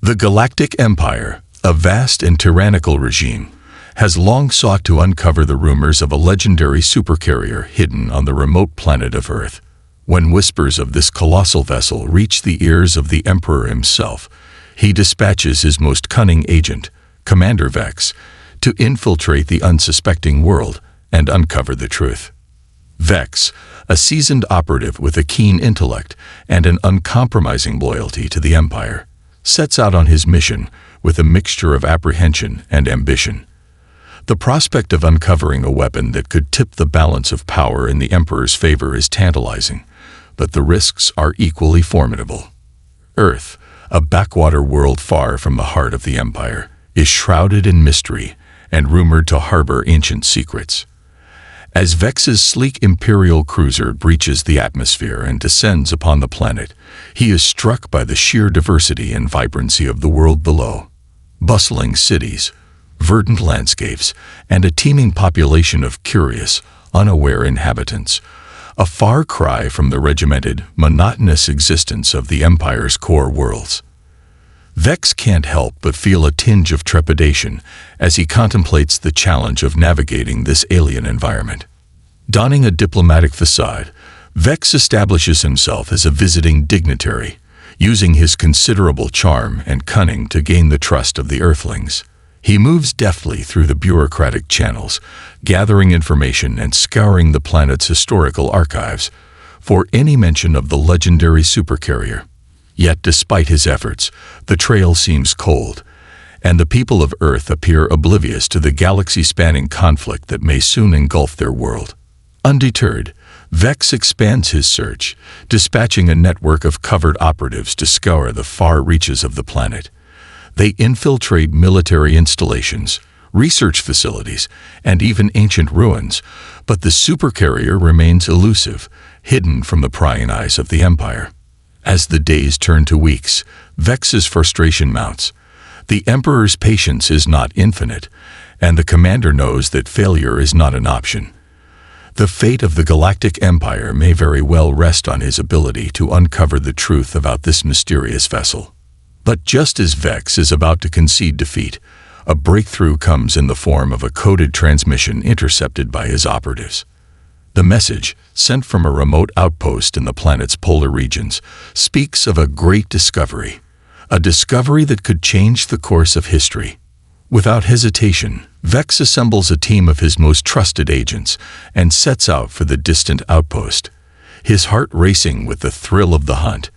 The Galactic Empire, a vast and tyrannical regime, has long sought to uncover the rumors of a legendary supercarrier hidden on the remote planet of Earth. When whispers of this colossal vessel reach the ears of the Emperor himself, he dispatches his most cunning agent, Commander Vex, to infiltrate the unsuspecting world and uncover the truth. Vex, a seasoned operative with a keen intellect and an uncompromising loyalty to the Empire, sets out on his mission with a mixture of apprehension and ambition. The prospect of uncovering a weapon that could tip the balance of power in the Emperor's favor is tantalizing, but the risks are equally formidable. Earth, a backwater world far from the heart of the Empire, is shrouded in mystery and rumored to harbor ancient secrets. As Vex's sleek Imperial cruiser breaches the atmosphere and descends upon the planet, he is struck by the sheer diversity and vibrancy of the world below. Bustling cities, verdant landscapes, and a teeming population of curious, unaware inhabitants, a far cry from the regimented, monotonous existence of the Empire's core worlds. Vex can't help but feel a tinge of trepidation as he contemplates the challenge of navigating this alien environment. Donning a diplomatic facade, Vex establishes himself as a visiting dignitary, using his considerable charm and cunning to gain the trust of the Earthlings. He moves deftly through the bureaucratic channels, gathering information and scouring the planet's historical archives for any mention of the legendary supercarrier. Yet despite his efforts, the trail seems cold, and the people of Earth appear oblivious to the galaxy-spanning conflict that may soon engulf their world. Undeterred, Vex expands his search, dispatching a network of covert operatives to scour the far reaches of the planet. They infiltrate military installations, research facilities, and even ancient ruins, but the supercarrier remains elusive, hidden from the prying eyes of the Empire. As the days turn to weeks, Vex's frustration mounts. The Emperor's patience is not infinite, and the commander knows that failure is not an option. The fate of the Galactic Empire may very well rest on his ability to uncover the truth about this mysterious vessel. But just as Vex is about to concede defeat, a breakthrough comes in the form of a coded transmission intercepted by his operatives. The message, sent from a remote outpost in the planet's polar regions, speaks of a great discovery, a discovery that could change the course of history. Without hesitation, Vex assembles a team of his most trusted agents and sets out for the distant outpost, his heart racing with the thrill of the hunt.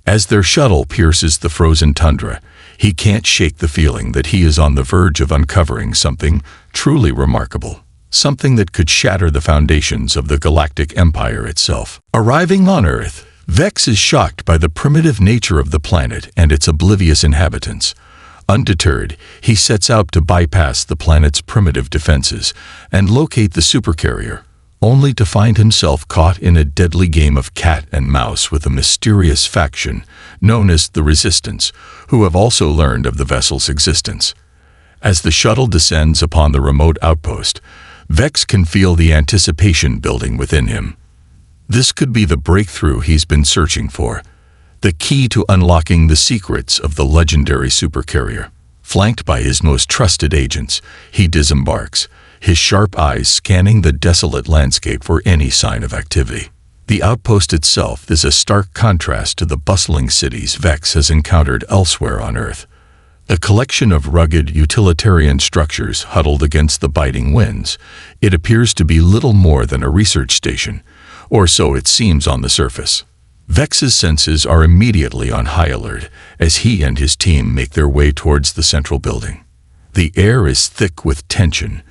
As their shuttle pierces the frozen tundra, he can't shake the feeling that he is on the verge of uncovering something truly remarkable. Something that could shatter the foundations of the Galactic Empire itself. Arriving on Earth, Vex is shocked by the primitive nature of the planet and its oblivious inhabitants. Undeterred, he sets out to bypass the planet's primitive defenses and locate the supercarrier, only to find himself caught in a deadly game of cat and mouse with a mysterious faction known as the Resistance, who have also learned of the vessel's existence. As the shuttle descends upon the remote outpost, Vex can feel the anticipation building within him. This could be the breakthrough he's been searching for, the key to unlocking the secrets of the legendary supercarrier. Flanked by his most trusted agents, he disembarks, his sharp eyes scanning the desolate landscape for any sign of activity. The outpost itself is a stark contrast to the bustling cities Vex has encountered elsewhere on Earth. A collection of rugged, utilitarian structures huddled against the biting winds, it appears to be little more than a research station, or so it seems on the surface. Vex's senses are immediately on high alert as he and his team make their way towards the central building. The air is thick with tension,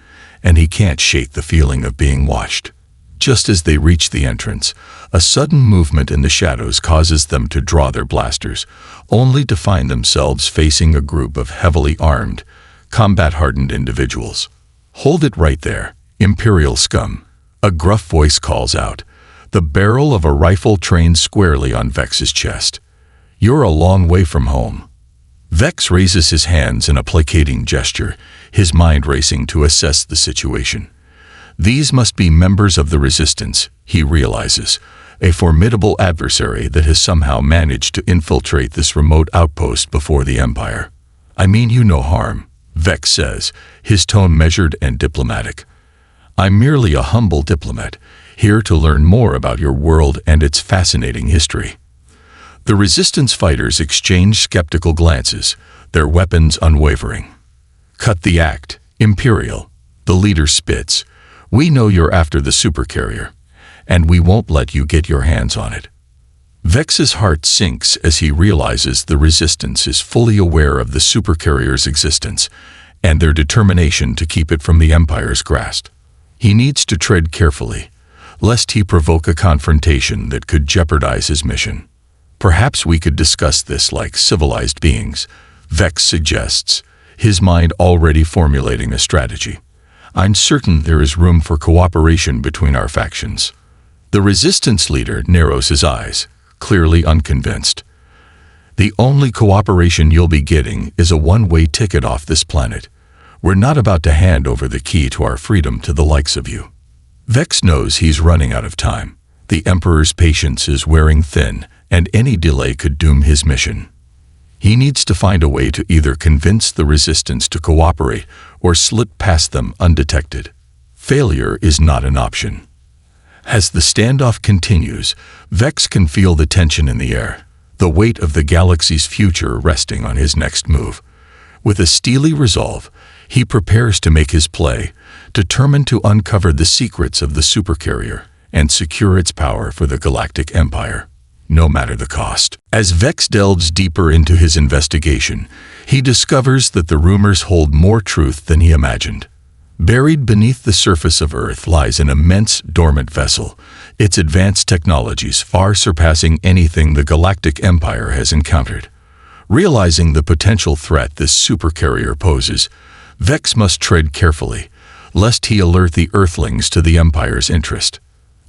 and he can't shake the feeling of being watched. Just as they reach the entrance, a sudden movement in the shadows causes them to draw their blasters, only to find themselves facing a group of heavily armed, combat-hardened individuals. "Hold it right there, Imperial scum," a gruff voice calls out, the barrel of a rifle trained squarely on Vex's chest. "You're a long way from home." Vex raises his hands in a placating gesture, his mind racing to assess the situation. These must be members of the Resistance, he realizes, a formidable adversary that has somehow managed to infiltrate this remote outpost before the Empire. I mean you no harm, Vex says, his tone measured and diplomatic. I'm merely a humble diplomat, here to learn more about your world and its fascinating history. The Resistance fighters exchange skeptical glances, their weapons unwavering. Cut the act, Imperial, the leader spits. We know you're after the Supercarrier, and we won't let you get your hands on it. Vex's heart sinks as he realizes the Resistance is fully aware of the Supercarrier's existence and their determination to keep it from the Empire's grasp. He needs to tread carefully, lest he provoke a confrontation that could jeopardize his mission. Perhaps we could discuss this like civilized beings, Vex suggests, his mind already formulating a strategy. I'm certain there is room for cooperation between our factions. The Resistance leader narrows his eyes, clearly unconvinced. The only cooperation you'll be getting is a one-way ticket off this planet. We're not about to hand over the key to our freedom to the likes of you. Vex knows he's running out of time. The Emperor's patience is wearing thin, and any delay could doom his mission. He needs to find a way to either convince the Resistance to cooperate or slip past them undetected. Failure is not an option. As the standoff continues, Vex can feel the tension in the air, the weight of the galaxy's future resting on his next move. With a steely resolve, he prepares to make his play, determined to uncover the secrets of the Supercarrier and secure its power for the Galactic Empire, no matter the cost. As Vex delves deeper into his investigation, he discovers that the rumors hold more truth than he imagined. Buried beneath the surface of Earth lies an immense dormant vessel, its advanced technologies far surpassing anything the Galactic Empire has encountered. Realizing the potential threat this Supercarrier poses, Vex must tread carefully, lest he alert the Earthlings to the Empire's interest.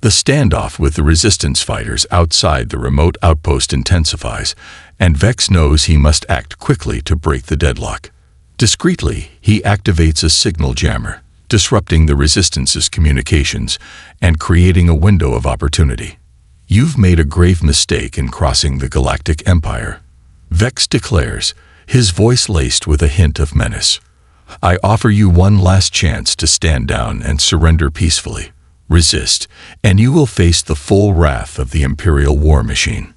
The standoff with the Resistance fighters outside the remote outpost intensifies, and Vex knows he must act quickly to break the deadlock. Discreetly, he activates a signal jammer, disrupting the Resistance's communications and creating a window of opportunity. You've made a grave mistake in crossing the Galactic Empire, Vex declares, his voice laced with a hint of menace. I offer you one last chance to stand down and surrender peacefully. Resist, and you will face the full wrath of the Imperial war machine.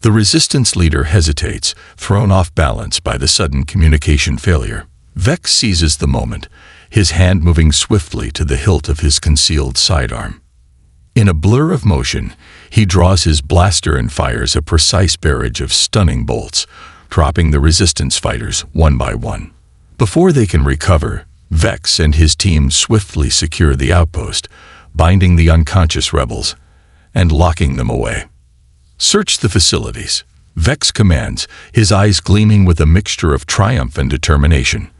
The Resistance leader hesitates, thrown off balance by the sudden communication failure. Vex seizes the moment, his hand moving swiftly to the hilt of his concealed sidearm. In a blur of motion, he draws his blaster and fires a precise barrage of stunning bolts, dropping the Resistance fighters one by one. Before they can recover, Vex and his team swiftly secure the outpost, binding the unconscious rebels and locking them away. Search the facilities, Vex commands, his eyes gleaming with a mixture of triumph and determination.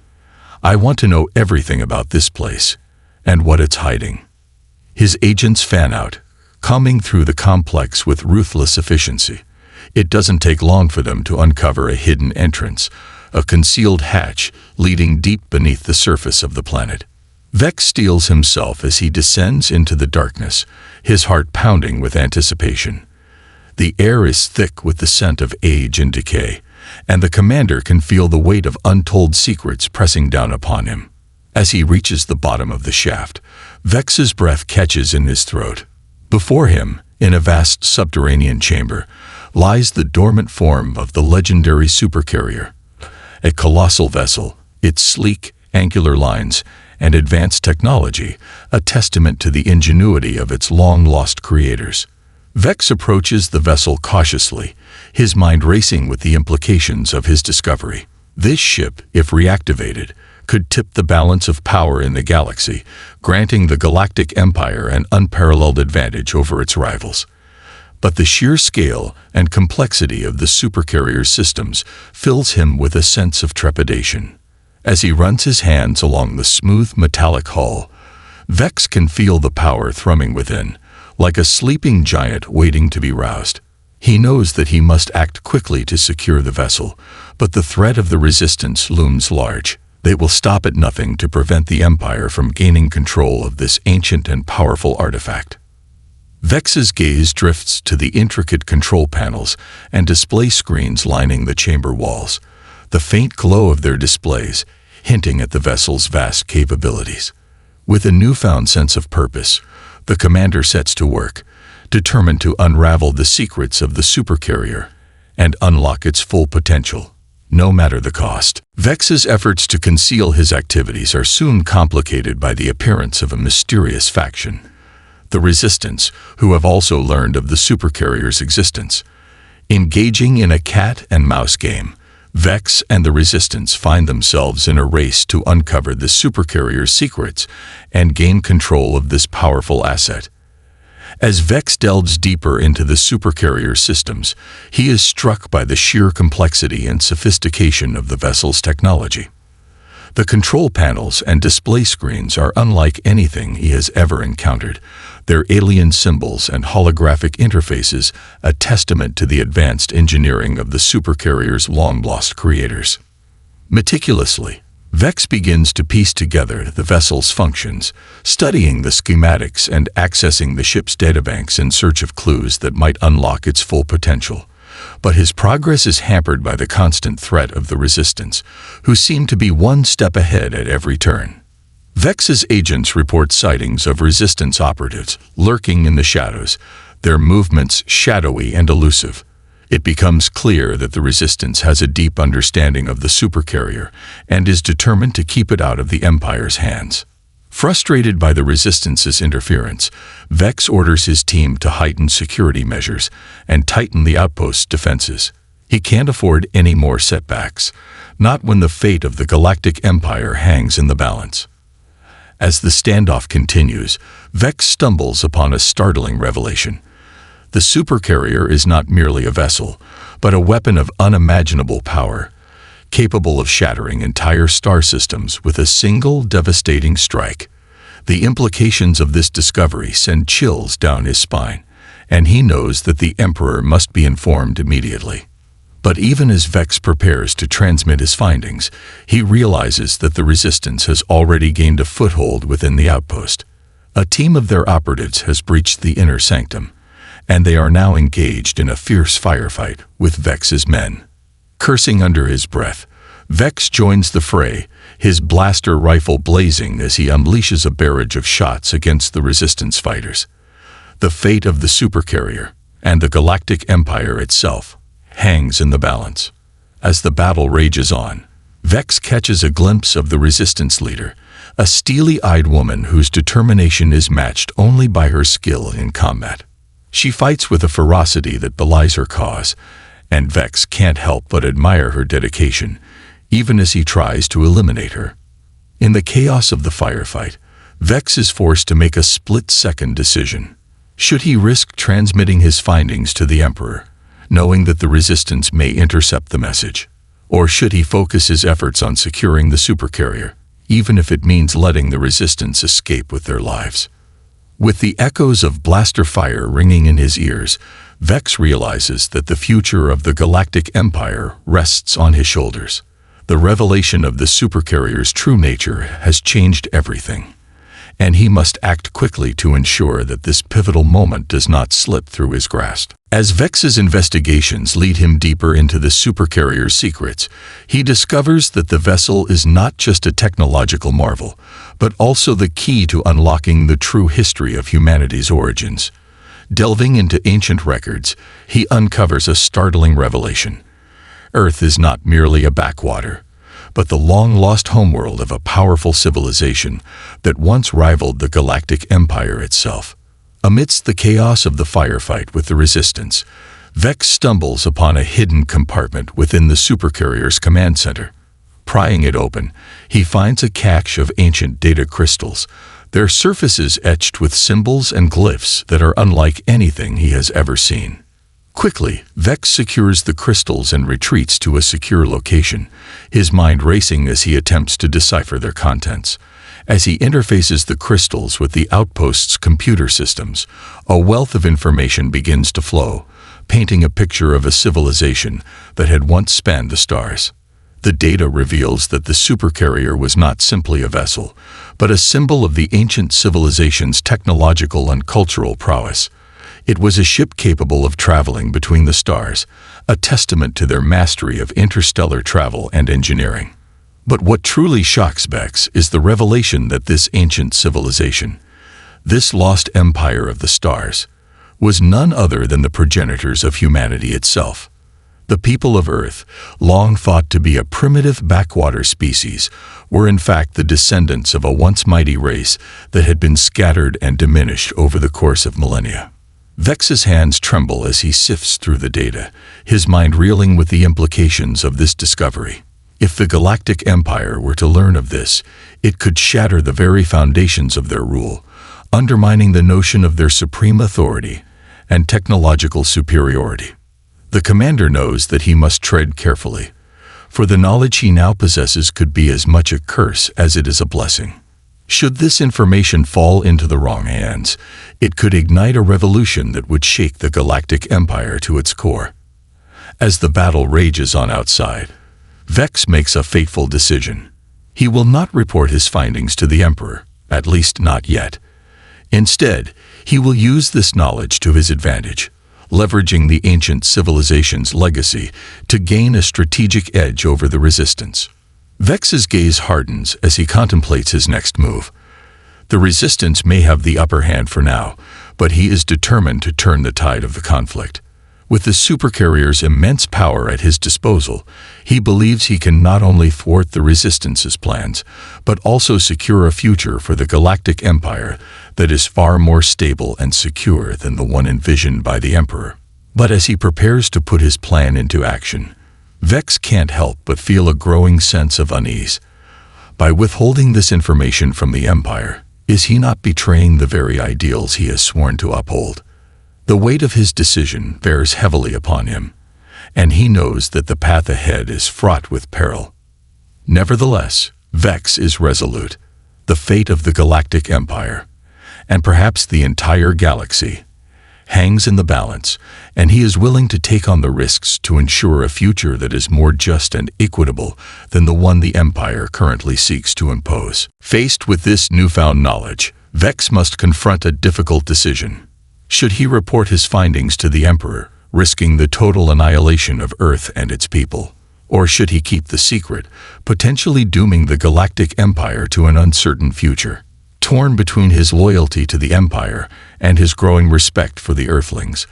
I want to know everything about this place and what it's hiding. His agents fan out, combing through the complex with ruthless efficiency. It doesn't take long for them to uncover a hidden entrance, a concealed hatch leading deep beneath the surface of the planet. Vex steels himself as he descends into the darkness, his heart pounding with anticipation. The air is thick with the scent of age and decay, and the commander can feel the weight of untold secrets pressing down upon him. As he reaches the bottom of the shaft, Vex's breath catches in his throat. Before him, in a vast subterranean chamber, lies the dormant form of the legendary Supercarrier, a colossal vessel, its sleek, angular lines and advanced technology a testament to the ingenuity of its long-lost creators. Vex approaches the vessel cautiously, his mind racing with the implications of his discovery. This ship, if reactivated, could tip the balance of power in the galaxy, granting the Galactic Empire an unparalleled advantage over its rivals. But the sheer scale and complexity of the Supercarrier's systems fills him with a sense of trepidation. As he runs his hands along the smooth metallic hull, Vex can feel the power thrumming within, like a sleeping giant waiting to be roused. He knows that he must act quickly to secure the vessel, but the threat of the Resistance looms large. They will stop at nothing to prevent the Empire from gaining control of this ancient and powerful artifact. Vex's gaze drifts to the intricate control panels and display screens lining the chamber walls, the faint glow of their displays hinting at the vessel's vast capabilities. With a newfound sense of purpose, the commander sets to work, determined to unravel the secrets of the supercarrier and unlock its full potential, no matter the cost. Vex's efforts to conceal his activities are soon complicated by the appearance of a mysterious faction, the Resistance, who have also learned of the supercarrier's existence. Engaging in a cat-and-mouse game, Vex and the Resistance find themselves in a race to uncover the supercarrier's secrets and gain control of this powerful asset. As Vex delves deeper into the supercarrier systems, he is struck by the sheer complexity and sophistication of the vessel's technology. The control panels and display screens are unlike anything he has ever encountered, their alien symbols and holographic interfaces a testament to the advanced engineering of the supercarrier's long-lost creators. Meticulously, Vex begins to piece together the vessel's functions, studying the schematics and accessing the ship's databanks in search of clues that might unlock its full potential. But his progress is hampered by the constant threat of the Resistance, who seem to be one step ahead at every turn. Vex's agents report sightings of Resistance operatives lurking in the shadows, their movements shadowy and elusive. It becomes clear that the Resistance has a deep understanding of the supercarrier and is determined to keep it out of the Empire's hands. Frustrated by the Resistance's interference, Vex orders his team to heighten security measures and tighten the outpost's defenses. He can't afford any more setbacks, not when the fate of the Galactic Empire hangs in the balance. As the standoff continues, Vex stumbles upon a startling revelation. The supercarrier is not merely a vessel, but a weapon of unimaginable power, capable of shattering entire star systems with a single devastating strike. The implications of this discovery send chills down his spine, and he knows that the Emperor must be informed immediately. But even as Vex prepares to transmit his findings, he realizes that the Resistance has already gained a foothold within the outpost. A team of their operatives has breached the inner sanctum, and they are now engaged in a fierce firefight with Vex's men. Cursing under his breath, Vex joins the fray, his blaster rifle blazing as he unleashes a barrage of shots against the Resistance fighters. The fate of the supercarrier, and the Galactic Empire itself, hangs in the balance. As the battle rages on, Vex catches a glimpse of the Resistance leader, a steely-eyed woman whose determination is matched only by her skill in combat. She fights with a ferocity that belies her cause, and Vex can't help but admire her dedication, even as he tries to eliminate her. In the chaos of the firefight, Vex is forced to make a split-second decision. Should he risk transmitting his findings to the Emperor, knowing that the Resistance may intercept the message? Or should he focus his efforts on securing the supercarrier, even if it means letting the Resistance escape with their lives? With the echoes of blaster fire ringing in his ears, Vex realizes that the future of the Galactic Empire rests on his shoulders. The revelation of the supercarrier's true nature has changed everything, and he must act quickly to ensure that this pivotal moment does not slip through his grasp. As Vex's investigations lead him deeper into the supercarrier's secrets, he discovers that the vessel is not just a technological marvel, but also the key to unlocking the true history of humanity's origins. Delving into ancient records, he uncovers a startling revelation. Earth is not merely a backwater, but the long-lost homeworld of a powerful civilization that once rivaled the Galactic Empire itself. Amidst the chaos of the firefight with the Resistance, Vex stumbles upon a hidden compartment within the supercarrier's command center. Prying it open, he finds a cache of ancient data crystals, their surfaces etched with symbols and glyphs that are unlike anything he has ever seen. Quickly, Vex secures the crystals and retreats to a secure location, his mind racing as he attempts to decipher their contents. As he interfaces the crystals with the outpost's computer systems, a wealth of information begins to flow, painting a picture of a civilization that had once spanned the stars. The data reveals that the supercarrier was not simply a vessel, but a symbol of the ancient civilization's technological and cultural prowess. It was a ship capable of traveling between the stars, a testament to their mastery of interstellar travel and engineering. But what truly shocks Vex is the revelation that this ancient civilization, this lost empire of the stars, was none other than the progenitors of humanity itself. The people of Earth, long thought to be a primitive backwater species, were in fact the descendants of a once mighty race that had been scattered and diminished over the course of millennia. Vex's hands tremble as he sifts through the data, his mind reeling with the implications of this discovery. If the Galactic Empire were to learn of this, it could shatter the very foundations of their rule, undermining the notion of their supreme authority and technological superiority. The commander knows that he must tread carefully, for the knowledge he now possesses could be as much a curse as it is a blessing. Should this information fall into the wrong hands, it could ignite a revolution that would shake the Galactic Empire to its core. As the battle rages on outside, Vex makes a fateful decision. He will not report his findings to the Emperor, at least not yet. Instead, he will use this knowledge to his advantage, leveraging the ancient civilization's legacy to gain a strategic edge over the Resistance. Vex's gaze hardens as he contemplates his next move. The Resistance may have the upper hand for now, but he is determined to turn the tide of the conflict. With the Supercarrier's immense power at his disposal, he believes he can not only thwart the Resistance's plans, but also secure a future for the Galactic Empire that is far more stable and secure than the one envisioned by the Emperor. But as he prepares to put his plan into action, Vex can't help but feel a growing sense of unease. By withholding this information from the Empire, is he not betraying the very ideals he has sworn to uphold? The weight of his decision bears heavily upon him, and he knows that the path ahead is fraught with peril. Nevertheless, Vex is resolute. The fate of the Galactic Empire, and perhaps the entire galaxy, hangs in the balance, and he is willing to take on the risks to ensure a future that is more just and equitable than the one the Empire currently seeks to impose. Faced with this newfound knowledge, Vex must confront a difficult decision. Should he report his findings to the Emperor, risking the total annihilation of Earth and its people? Or should he keep the secret, potentially dooming the Galactic Empire to an uncertain future? Torn between his loyalty to the Empire and his growing respect for the Earthlings,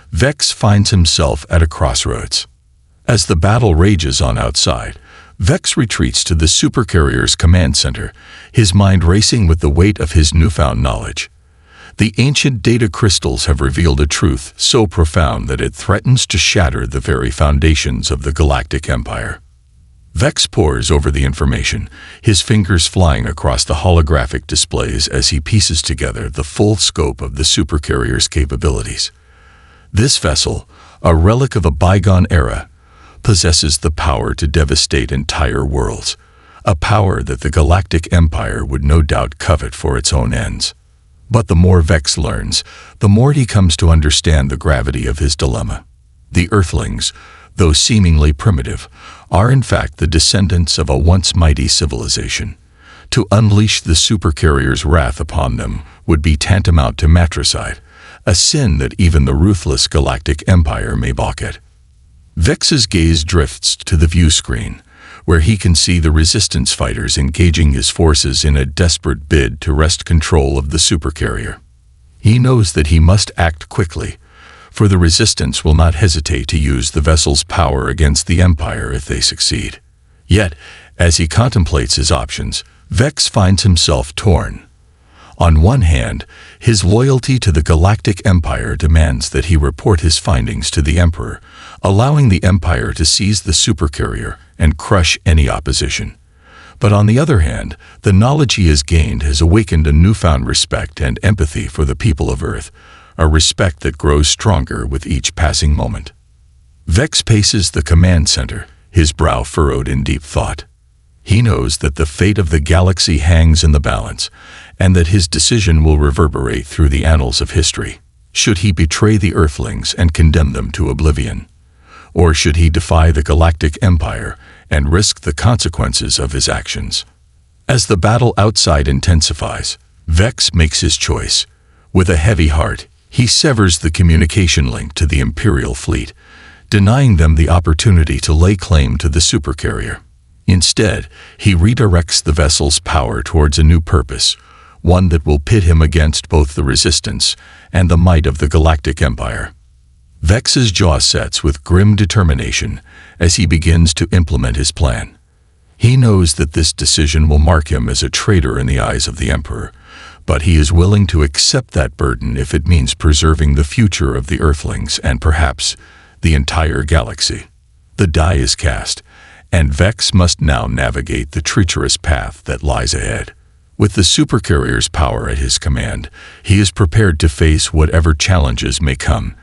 Vex finds himself at a crossroads. As the battle rages on outside, Vex retreats to the Supercarrier's command center, his mind racing with the weight of his newfound knowledge. The ancient data crystals have revealed a truth so profound that it threatens to shatter the very foundations of the Galactic Empire. Vex pores over the information, his fingers flying across the holographic displays as he pieces together the full scope of the Supercarrier's capabilities. This vessel, a relic of a bygone era, possesses the power to devastate entire worlds, a power that the Galactic Empire would no doubt covet for its own ends. But the more Vex learns, the more he comes to understand the gravity of his dilemma. The Earthlings, though seemingly primitive, are in fact the descendants of a once mighty civilization. To unleash the Supercarrier's wrath upon them would be tantamount to matricide, a sin that even the ruthless Galactic Empire may balk at. Vex's gaze drifts to the view screen, where he can see the Resistance fighters engaging his forces in a desperate bid to wrest control of the Supercarrier. He knows that he must act quickly, for the Resistance will not hesitate to use the vessel's power against the Empire if they succeed. Yet, as he contemplates his options, Vex finds himself torn. On one hand, his loyalty to the Galactic Empire demands that he report his findings to the Emperor, allowing the Empire to seize the Supercarrier and crush any opposition. But on the other hand, the knowledge he has gained has awakened a newfound respect and empathy for the people of Earth, a respect that grows stronger with each passing moment. Vex paces the command center, his brow furrowed in deep thought. He knows that the fate of the galaxy hangs in the balance, and that his decision will reverberate through the annals of history. Should he betray the Earthlings and condemn them to oblivion? Or should he defy the Galactic Empire and risk the consequences of his actions? As the battle outside intensifies, Vex makes his choice. With a heavy heart, He severs the communication link to the Imperial fleet, denying them the opportunity to lay claim to the supercarrier. Instead, he redirects the vessel's power towards a new purpose, one that will pit him against both the resistance and the might of the Galactic Empire. Vex's jaw sets with grim determination as he begins to implement his plan. He knows that this decision will mark him as a traitor in the eyes of the Emperor, but he is willing to accept that burden if it means preserving the future of the Earthlings and perhaps the entire galaxy. The die is cast, and Vex must now navigate the treacherous path that lies ahead. With the supercarrier's power at his command, he is prepared to face whatever challenges may come,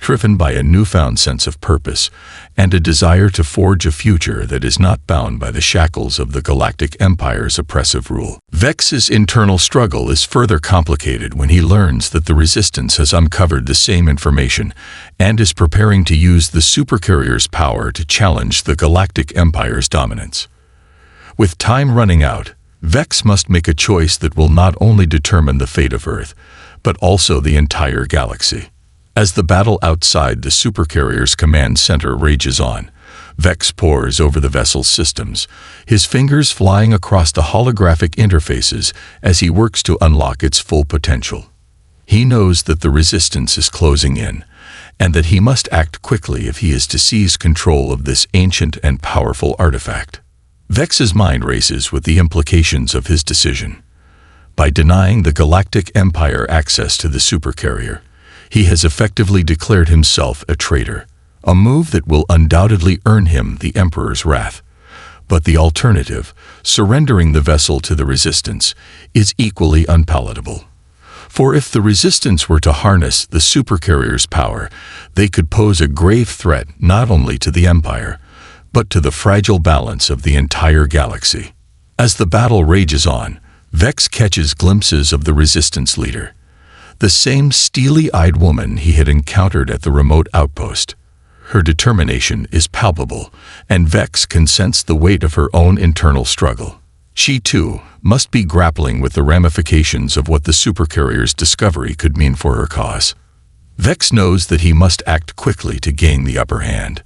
driven by a newfound sense of purpose and a desire to forge a future that is not bound by the shackles of the Galactic Empire's oppressive rule. Vex's internal struggle is further complicated when he learns that the Resistance has uncovered the same information and is preparing to use the supercarrier's power to challenge the Galactic Empire's dominance. With time running out, Vex must make a choice that will not only determine the fate of Earth, but also the entire galaxy. As the battle outside the supercarrier's command center rages on, Vex pores over the vessel's systems, his fingers flying across the holographic interfaces as he works to unlock its full potential. He knows that the Resistance is closing in, and that he must act quickly if he is to seize control of this ancient and powerful artifact. Vex's mind races with the implications of his decision. By denying the Galactic Empire access to the supercarrier, he has effectively declared himself a traitor, a move that will undoubtedly earn him the Emperor's wrath. But the alternative, surrendering the vessel to the Resistance, is equally unpalatable. For if the Resistance were to harness the supercarrier's power, they could pose a grave threat not only to the Empire, but to the fragile balance of the entire galaxy. As the battle rages on, Vex catches glimpses of the Resistance leader, the same steely-eyed woman he had encountered at the remote outpost. Her determination is palpable, and Vex can sense the weight of her own internal struggle. She, too, must be grappling with the ramifications of what the supercarrier's discovery could mean for her cause. Vex knows that he must act quickly to gain the upper hand.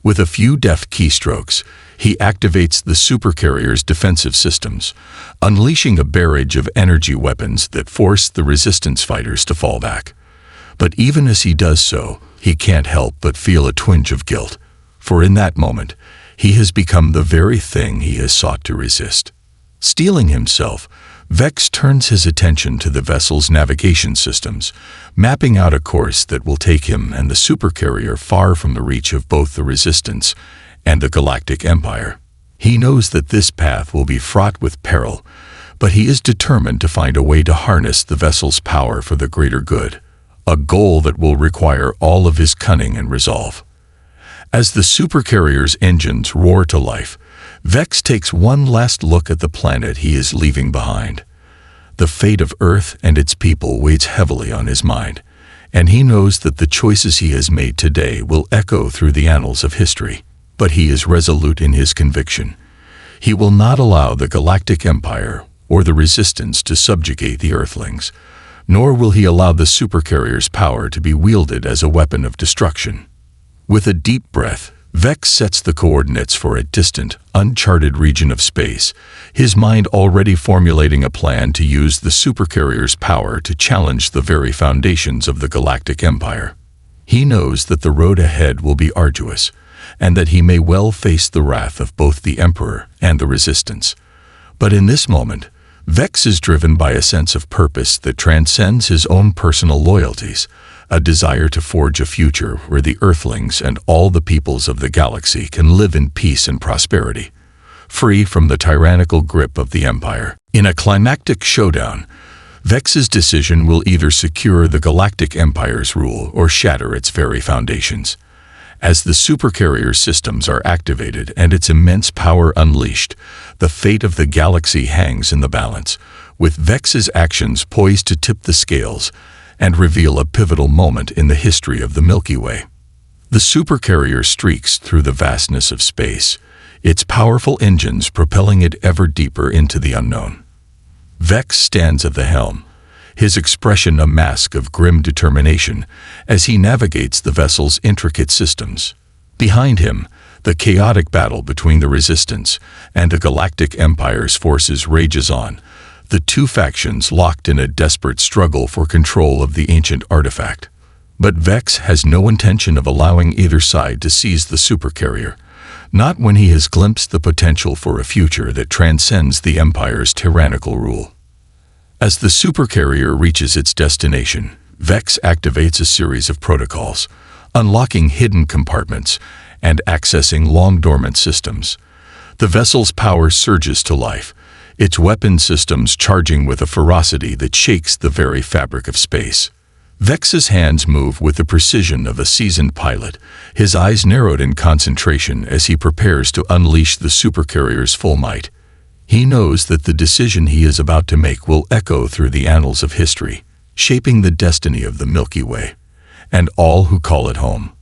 With a few deft keystrokes, he activates the supercarrier's defensive systems, unleashing a barrage of energy weapons that force the Resistance fighters to fall back. But even as he does so, he can't help but feel a twinge of guilt, for in that moment, he has become the very thing he has sought to resist. Steeling himself, Vex turns his attention to the vessel's navigation systems, mapping out a course that will take him and the supercarrier far from the reach of both the Resistance and the Galactic Empire. He knows that this path will be fraught with peril, but he is determined to find a way to harness the vessel's power for the greater good, a goal that will require all of his cunning and resolve. As the supercarrier's engines roar to life, Vex takes one last look at the planet he is leaving behind. The fate of Earth and its people weighs heavily on his mind, and he knows that the choices he has made today will echo through the annals of history. But he is resolute in his conviction. He will not allow the Galactic Empire or the Resistance to subjugate the Earthlings, nor will he allow the supercarrier's power to be wielded as a weapon of destruction. With a deep breath, Vex sets the coordinates for a distant, uncharted region of space, his mind already formulating a plan to use the supercarrier's power to challenge the very foundations of the Galactic Empire. He knows that the road ahead will be arduous, and that he may well face the wrath of both the Emperor and the Resistance. But in this moment, Vex is driven by a sense of purpose that transcends his own personal loyalties, a desire to forge a future where the Earthlings and all the peoples of the galaxy can live in peace and prosperity, free from the tyrannical grip of the Empire. In a climactic showdown, Vex's decision will either secure the Galactic Empire's rule or shatter its very foundations. As the supercarrier systems are activated and its immense power unleashed, the fate of the galaxy hangs in the balance, with Vex's actions poised to tip the scales and reveal a pivotal moment in the history of the Milky Way. The supercarrier streaks through the vastness of space, its powerful engines propelling it ever deeper into the unknown. Vex stands at the helm, his expression a mask of grim determination as he navigates the vessel's intricate systems. Behind him, the chaotic battle between the Resistance and the Galactic Empire's forces rages on, the two factions locked in a desperate struggle for control of the ancient artifact. But Vex has no intention of allowing either side to seize the Supercarrier, not when he has glimpsed the potential for a future that transcends the Empire's tyrannical rule. As the Supercarrier reaches its destination, Vex activates a series of protocols, unlocking hidden compartments and accessing long-dormant systems. The vessel's power surges to life, its weapon systems charging with a ferocity that shakes the very fabric of space. Vex's hands move with the precision of a seasoned pilot, his eyes narrowed in concentration as he prepares to unleash the Supercarrier's full might. He knows that the decision he is about to make will echo through the annals of history, shaping the destiny of the Milky Way, and all who call it home.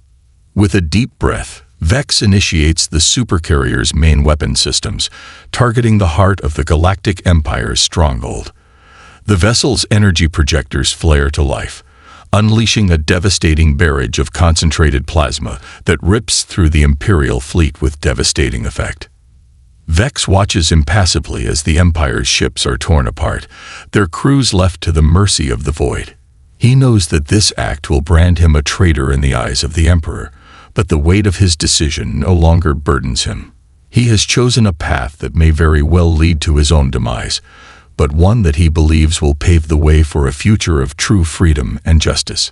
With a deep breath, Vex initiates the Supercarrier's main weapon systems, targeting the heart of the Galactic Empire's stronghold. The vessel's energy projectors flare to life, unleashing a devastating barrage of concentrated plasma that rips through the Imperial fleet with devastating effect. Vex watches impassively as the Empire's ships are torn apart, their crews left to the mercy of the void. He knows that this act will brand him a traitor in the eyes of the Emperor, but the weight of his decision no longer burdens him. He has chosen a path that may very well lead to his own demise, but one that he believes will pave the way for a future of true freedom and justice.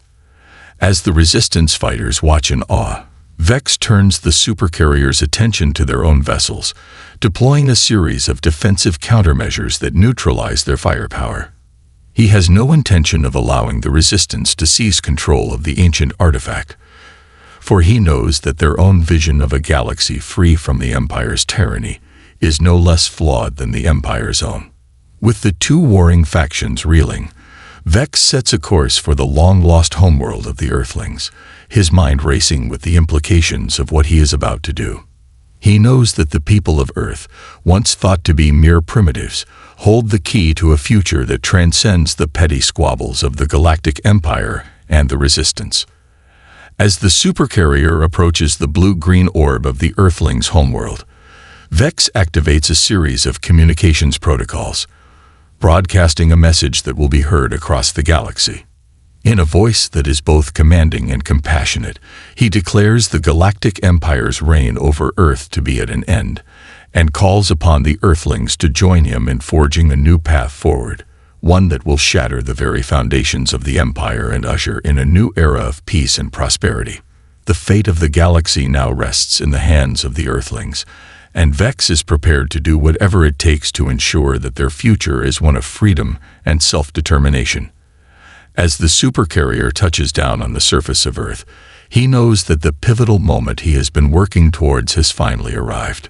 As the Resistance fighters watch in awe, Vex turns the Supercarrier's attention to their own vessels, deploying a series of defensive countermeasures that neutralize their firepower. He has no intention of allowing the Resistance to seize control of the ancient artifact, for he knows that their own vision of a galaxy free from the Empire's tyranny is no less flawed than the Empire's own. With the two warring factions reeling, Vex sets a course for the long-lost homeworld of the Earthlings, his mind racing with the implications of what he is about to do. He knows that the people of Earth, once thought to be mere primitives, hold the key to a future that transcends the petty squabbles of the Galactic Empire and the Resistance. As the Supercarrier approaches the blue-green orb of the Earthlings' homeworld, Vex activates a series of communications protocols, broadcasting a message that will be heard across the galaxy. In a voice that is both commanding and compassionate, he declares the Galactic Empire's reign over Earth to be at an end, and calls upon the Earthlings to join him in forging a new path forward, one that will shatter the very foundations of the Empire and usher in a new era of peace and prosperity. The fate of the galaxy now rests in the hands of the Earthlings, and Vex is prepared to do whatever it takes to ensure that their future is one of freedom and self-determination. As the Supercarrier touches down on the surface of Earth, he knows that the pivotal moment he has been working towards has finally arrived.